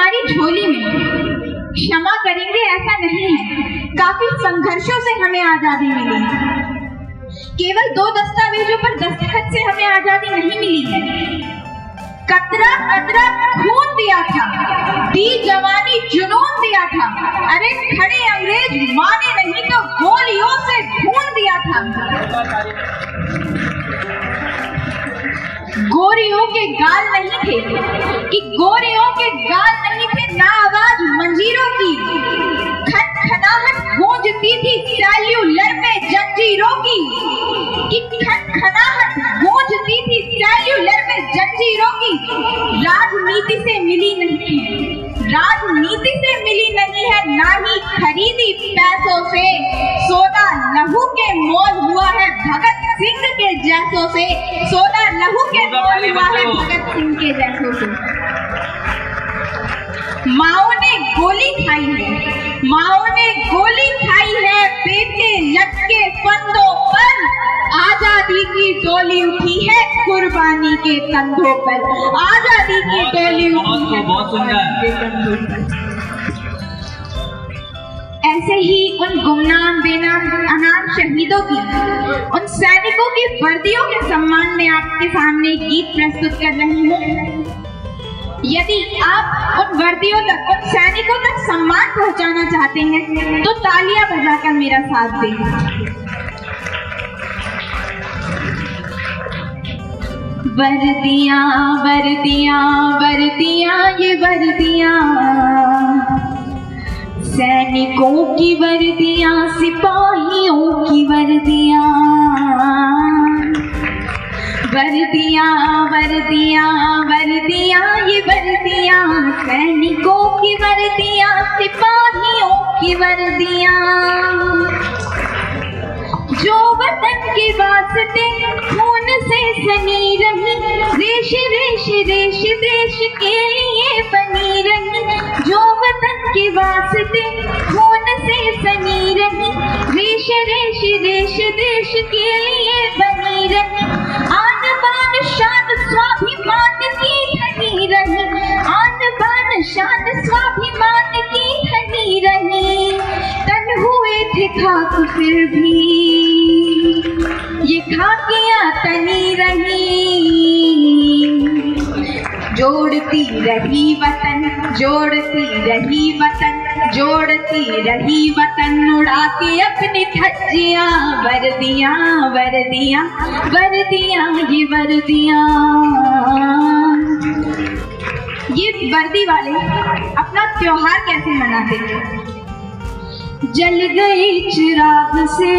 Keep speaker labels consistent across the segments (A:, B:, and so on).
A: हमारी झोली में। क्षमा करेंगे ऐसा नहीं है, काफी संघर्षों से हमें आजादी मिली। केवल 2 दस्तावेजों पर दस्तखत से हमें आजादी नहीं मिली है। कतरा कतरा खून दिया था, दी जवानी जुनून दिया था। अरे खड़े अंग्रेज माने नहीं तो गोलियों से खून दिया था। गोरियों के गाल नहीं थे कि गोरियों के गाल नहीं थे, ना आवाज मंजीरों की। खनखनाहट गूंजती थी सेल्यूलर में जंजीरों की, कि खनखनाहट गूंजती थी सेल्यूलर में जंजीरों की। राजनीति से मिली नहीं है, राजनीति से मिली नहीं है, ना ही खरीदी पैसों से। सोना लहू के मोल हुआ है भगत सिंह के जैसों से, सोना लहू के मोल हुआ है भगत सिंह के जैसों से। माओ ने गोली खाई है, माओ ने गोली खाई है, बेटे लटके फंदों पर। आजादी की डोली उठी है कुर्बानी के कंधों पर, आजादी की डोली उठी है कुर्बानी के कंधों पर। ऐसे ही उन गुमनाम बेनाम अनाम शहीदों की, उन सैनिकों की वर्दियों के सम्मान में आपके सामने गीत प्रस्तुत कर रही हूँ। यदि आप उन वर्दियों तक, उन सैनिकों तक सम्मान पहुंचाना चाहते हैं तो तालियां बजाकर मेरा साथ दें। वर्दियां वर्दियां वर्दियां ये वर्दियां, सैनिकों की वर्दियां, सिपाहियों की वर्दियां। वर्दियां वर्दियां वर्दियां ये वर्दियां, सैनिकों की वर्दियां, सिपाहियों की वर्दियां। जो वतन के वास्ते खून से सनी रही, रेश रेश रेश देश के लिए बनी रही। जो वतन के वास्ते खून से सनी रही, रेश रेश रेश देश के लिए बनी रही। आन बान शान स्वाभिमान की धनी रही, आन बान शान स्वाभिमान की धनी रही। तन हुए थे खाक फिर भी ये खाकियां तनी रही। जोड़ती रही वतन, जोड़ती रही वतन, जोड़ती रही वतन, उड़ा के अपनी धज्जियां। वर्दियां वर्दियां वर्दियां ये वर्दियां। ये वर्दी वाले अपना त्योहार कैसे मनाते थे? जल गए चिराग से,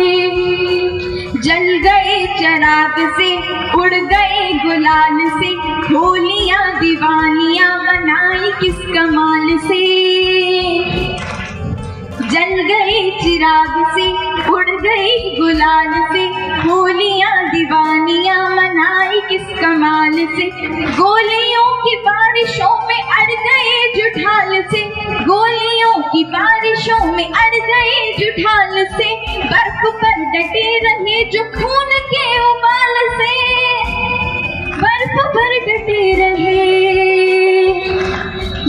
A: जल गए चिराग से, उड़ गए गुलाल से। होलियां दीवानियां मनाई किस कमाल से। जल गए चिराग से, उड़ गए गुलाल से। होलियां दीवानियां मनाई किस कमाल से। गोलियों की बारिशों में अड़ गए जुठाल से, गोलियों की बारिशों में अड़ गए जुठाल से। बर्फ पर डटे रहे जो खून के उबाल से, बर्फ पर डटे रहे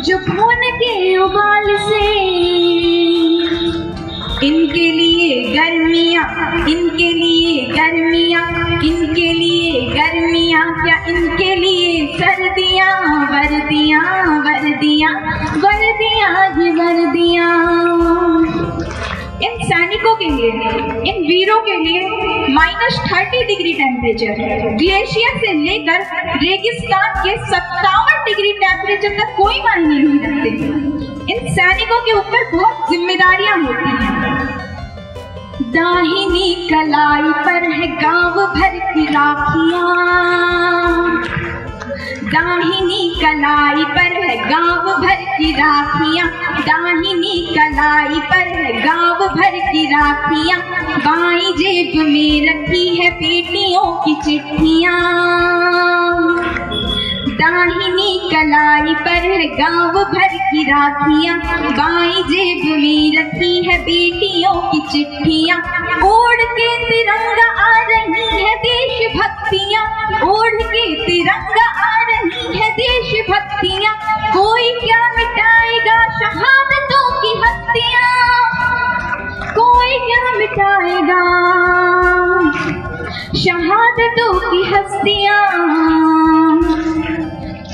A: जो खून के उबाल से। इनके लिए गर्मियाँ, इनके लिए गर्मियाँ, इनके लिए गर्मियाँ, क्या इनके लिए सर्दियाँ। वर्दियाँ वर्दियाँ वर्दियाँ ये वर्दियाँ। इन सैनिकों के लिए, इन वीरों के लिए -30 डिग्री टेम्परेचर, ग्लेशियर से लेकर रेगिस्तान के 57 डिग्री टेम्परेचर तक कोई मायने नहीं रखते। इन सैनिकों के ऊपर बहुत जिम्मेदारियां होती हैं। दाहिनी कलाई पर है गांव भर की राखियां, दाहिनी कलाई पर है गांव भर की राखियां, दाहिनी कलाई पर है गांव भर की राखियां। बाईं जेब में रखी है बेटियों की चिट्ठियां, दाहिनी कलाई पर है गांव भर की राखियां। बाईं जेब में रखी है बेटियों की चिट्ठियां। ओढ़ के तिरंगा आ रही है देशभक्तियां, ओढ़ के तिरंगा आ रही है देशभक्तियां। कोई क्या मिटाए मर्दों की हस्तियां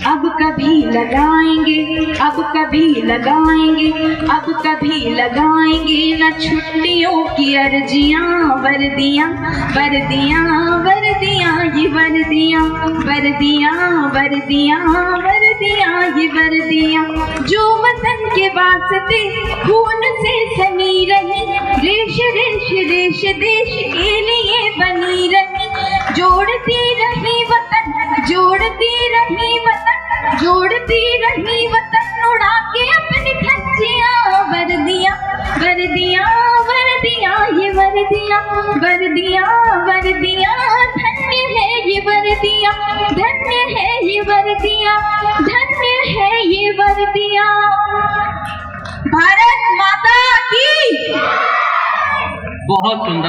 A: अब कभी लगाएंगे, अब कभी लगाएंगे, अब कभी लगाएंगे न छुट्टियों की अर्जियां। वर्दियां वर्दियां वर्दियां ये वर्दियां, वर्दियां वर्दियां वर्दियां ये वर्दियां, जो वतन के वास्ते खून से सनी रही, रेश रेश रेश देश के लिए बनी रही, जोड़ती रही वतन, जोड़ती रही वतन, जोड़ती रही वतन, उड़ा के अपनी धज्जियां। वर्दियां वर्दियां वर्दियां ये वर्दियां, वर्दियां वर्दियां, धन्य है ये वर्दियां, धन्य है ये वर्दियां, धन्य है ये वर्दियां। भारत माता की।
B: बहुत सुंदर।